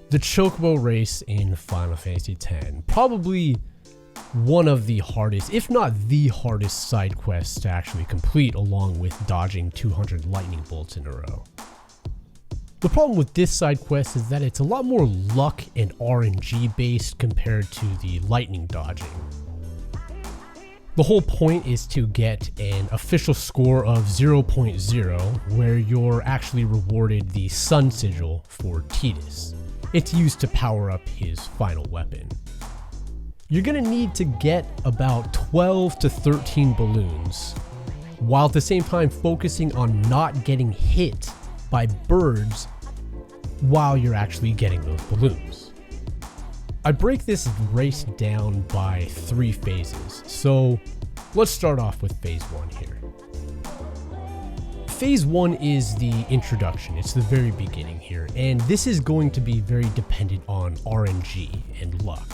The Chocobo race in Final Fantasy X, probably one of the hardest, if not the hardest side quests to actually complete, along with dodging 200 lightning bolts in a row. The problem with this side quest is that it's a lot more luck and RNG based compared to the lightning dodging. The whole point is to get an official score of 0.0, where you're actually rewarded the Sun Sigil for Tidus. It's used to power up his final weapon. You're gonna need to get about 12 to 13 balloons, while at the same time focusing on not getting hit by birds while you're actually getting those balloons. I break this race down by 3 phases, so let's start off with phase 1 here. Phase 1 is the introduction, it's the very beginning here, and this is going to be very dependent on RNG and luck.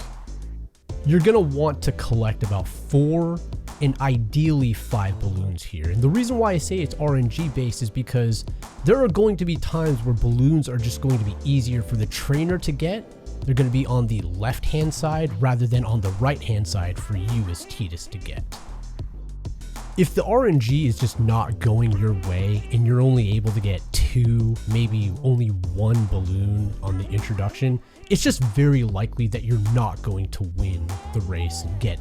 You're gonna want to collect about 4 and ideally 5 balloons here. And the reason why I say it's RNG based is because there are going to be times where balloons are just going to be easier for the trainer to get. They're going to be on the left hand side rather than on the right hand side for you as Tidus to get. If the RNG is just not going your way and you're only able to get 2, maybe only 1 balloon on the introduction, it's just very likely that you're not going to win the race and get,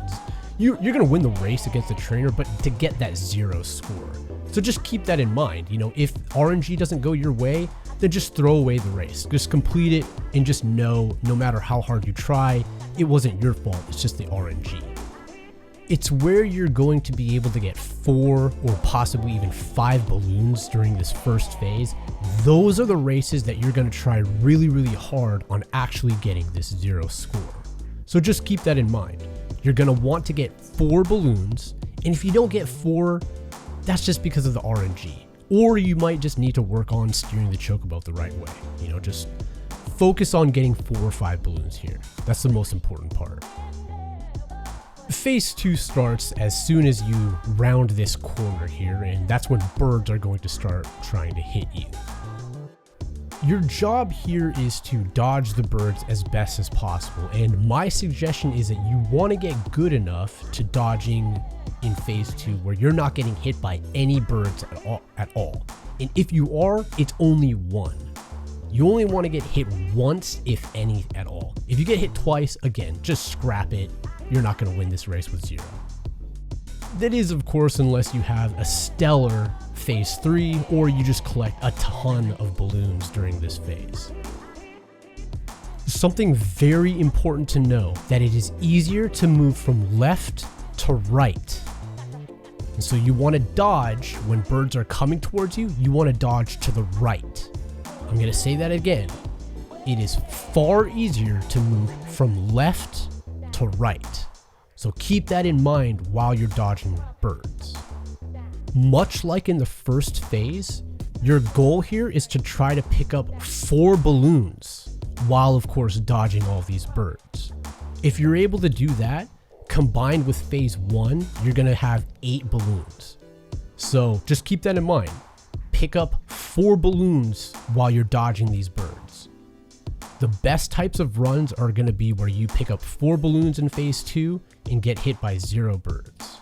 you're going to win the race against the trainer, but to get that 0 score. So just keep that in mind. You know, if RNG doesn't go your way, then just throw away the race. Just complete it and just know, no matter how hard you try, it wasn't your fault, it's just the RNG. It's where you're going to be able to get 4 or possibly even 5 balloons during this first phase. Those are the races that you're going to try really, really hard on actually getting this 0 score. So just keep that in mind. You're going to want to get 4 balloons, and if you don't get 4, that's just because of the RNG. Or you might just need to work on steering the Chocobo the right way. You know, just focus on getting 4 or 5 balloons here. That's the most important part. Phase 2 starts as soon as you round this corner here, and that's when birds are going to start trying to hit you. Your job here is to dodge the birds as best as possible, and my suggestion is that you want to get good enough to dodging in phase 2 where you're not getting hit by any birds at all. And if you are, it's only 1. You only want to get hit once, if any at all. If you get hit twice, again, just scrap it. You're not going to win this race with 0. That is, of course, unless you have a stellar phase 3 or you just collect a ton of balloons during this phase. Something very important to know, that it is easier to move from left to right. And so you want to dodge when birds are coming towards you, you want to dodge to the right. I'm going to say that again. It is far easier to move from left to right. So keep that in mind while you're dodging birds. Much like in the first phase, your goal here is to try to pick up 4 balloons while of course dodging all these birds. If you're able to do that, combined with phase 1, you're gonna have 8 balloons. So just keep that in mind. Pick up 4 balloons while you're dodging these birds. The best types of runs are going to be where you pick up 4 balloons in phase 2 and get hit by 0 birds.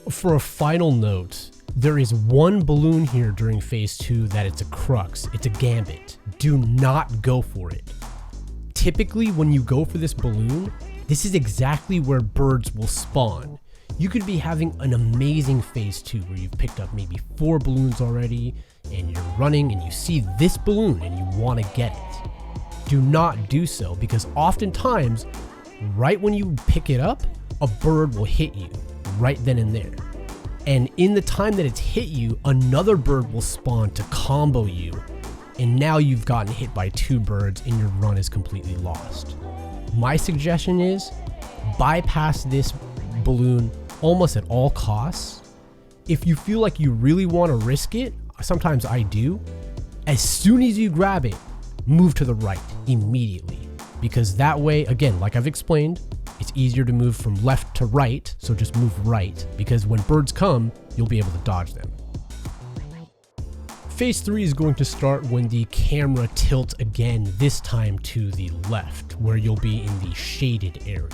For a final note, there is 1 balloon here during phase 2 that it's a crux, it's a gambit. Do not go for it. Typically when you go for this balloon, this is exactly where birds will spawn. You could be having an amazing phase 2 where you've picked up maybe 4 balloons already and you're running and you see this balloon and you want to get it. Do not do so, because oftentimes right when you pick it up, a bird will hit you right then and there. And in the time that it's hit you, another bird will spawn to combo you, and now you've gotten hit by 2 birds and your run is completely lost. My suggestion is bypass this balloon almost at all costs. If you feel like you really want to risk it, sometimes I do, as soon as you grab it, move to the right immediately, because that way, again, like I've explained, it's easier to move from left to right. So just move right, because when birds come, you'll be able to dodge them. Phase 3 is going to start when the camera tilts again, this time to the left, where you'll be in the shaded area.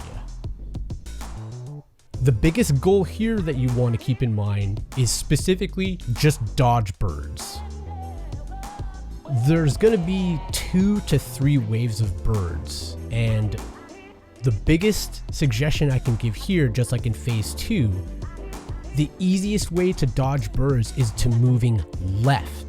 The biggest goal here that you want to keep in mind is specifically just dodge birds. There's going to be 2 to 3 waves of birds, and the biggest suggestion I can give here, just like in phase 2, the easiest way to dodge birds is to moving left.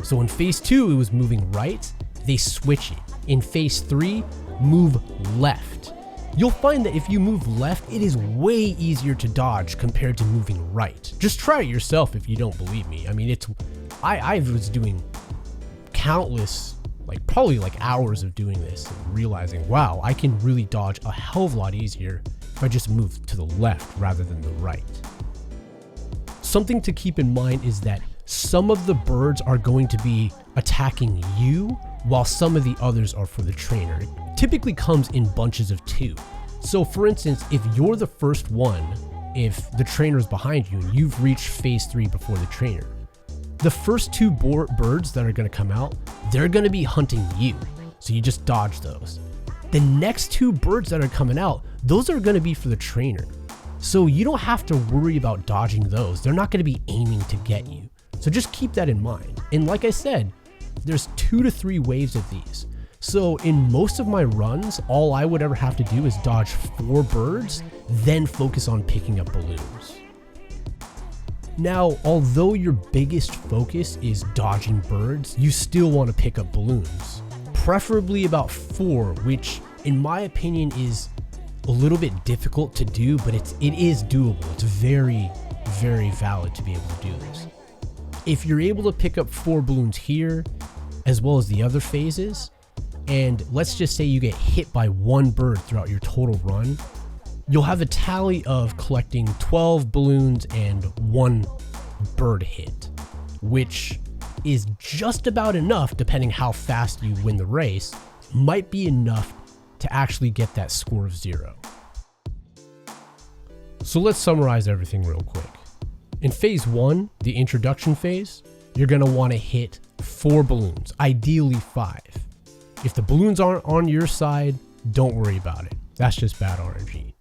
So in phase 2 it was moving right, they switch it. In phase 3, move left. You'll find that if you move left, it is way easier to dodge compared to moving right. Just try it yourself if you don't believe me. I mean, I was doing countless, probably hours of doing this and realizing, wow, I can really dodge a hell of a lot easier if I just move to the left rather than the right. Something to keep in mind is that some of the birds are going to be attacking you while some of the others are for the trainer. It typically comes in bunches of 2. So for instance, if you're the first one, if the trainer's behind you and you've reached phase 3 before the trainer, the first 2 birds that are going to come out, they're going to be hunting you. So you just dodge those. The next 2 birds that are coming out, those are going to be for the trainer. So you don't have to worry about dodging those. They're not going to be aiming to get you. So just keep that in mind. And like I said, there's 2 to 3 waves of these. So in most of my runs, all I would ever have to do is dodge 4 birds, then focus on picking up balloons. Now, although your biggest focus is dodging birds, you still want to pick up balloons. Preferably about 4, which in my opinion is a little bit difficult to do, but it is doable. It's very, very valid to be able to do this. If you're able to pick up 4 balloons here, as well as the other phases, and let's just say you get hit by 1 bird throughout your total run, you'll have a tally of collecting 12 balloons and 1 bird hit, which is just about enough, depending how fast you win the race, might be enough to actually get that score of 0. So let's summarize everything real quick. In phase 1, the introduction phase, you're going to want to hit 4 balloons, ideally 5. If the balloons aren't on your side, don't worry about it. That's just bad RNG.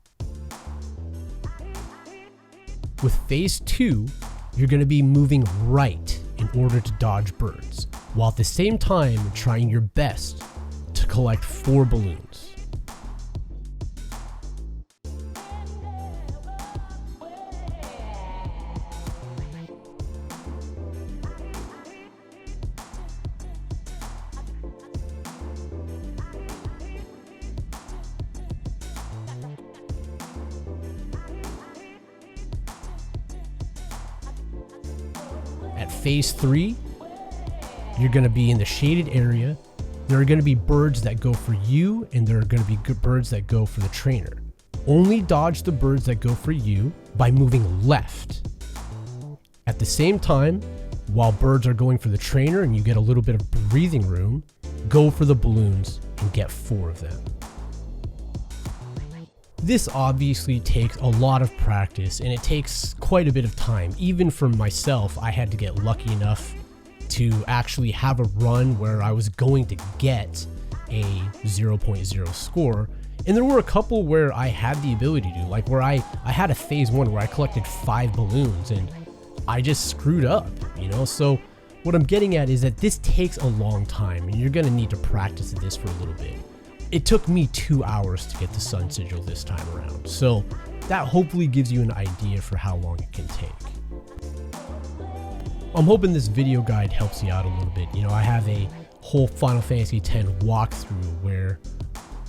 With phase 2, you're going to be moving right in order to dodge birds, while at the same time trying your best to collect 4 balloons. At phase 3, you're going to be in the shaded area. There are going to be birds that go for you, and there are going to be birds that go for the trainer. Only dodge the birds that go for you by moving left. At the same time, while birds are going for the trainer and you get a little bit of breathing room, go for the balloons and get 4 of them. This obviously takes a lot of practice, and it takes quite a bit of time. Even for myself, I had to get lucky enough to actually have a run where I was going to get a 0.0 score. And there were a couple where I had the ability to, like where I had a phase 1 where I collected 5 balloons and I just screwed up, you know? So what I'm getting at is that this takes a long time, and you're gonna need to practice this for a little bit. It took me 2 hours to get the Sun Sigil this time around, so that hopefully gives you an idea for how long it can take. I'm hoping this video guide helps you out a little bit. You know, I have a whole Final Fantasy X walkthrough where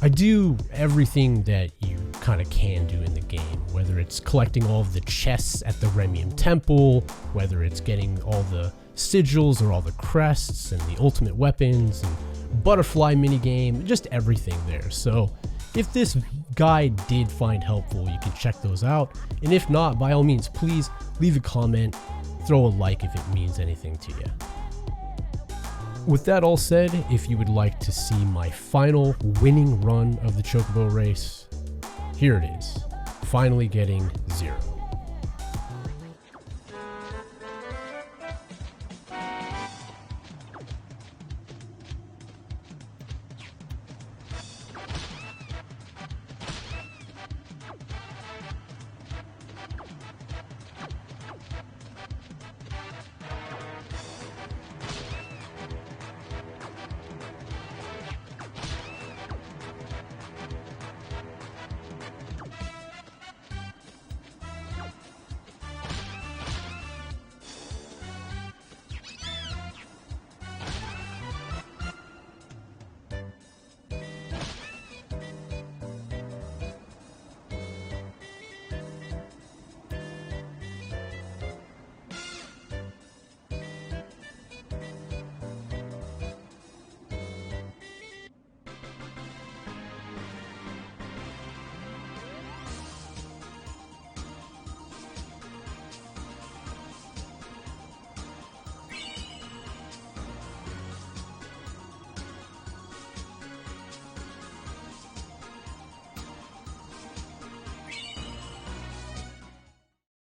I do everything that you kind of can do in the game, whether it's collecting all of the chests at the Remium Temple, whether it's getting all the sigils or all the crests and the ultimate weapons and butterfly minigame, just everything there. So if this guide did find helpful, you can check those out, and if not, by all means, please leave a comment, throw a like if it means anything to you. With that all said, if you would like to see my final winning run of the Chocobo race, here it is, finally getting 0.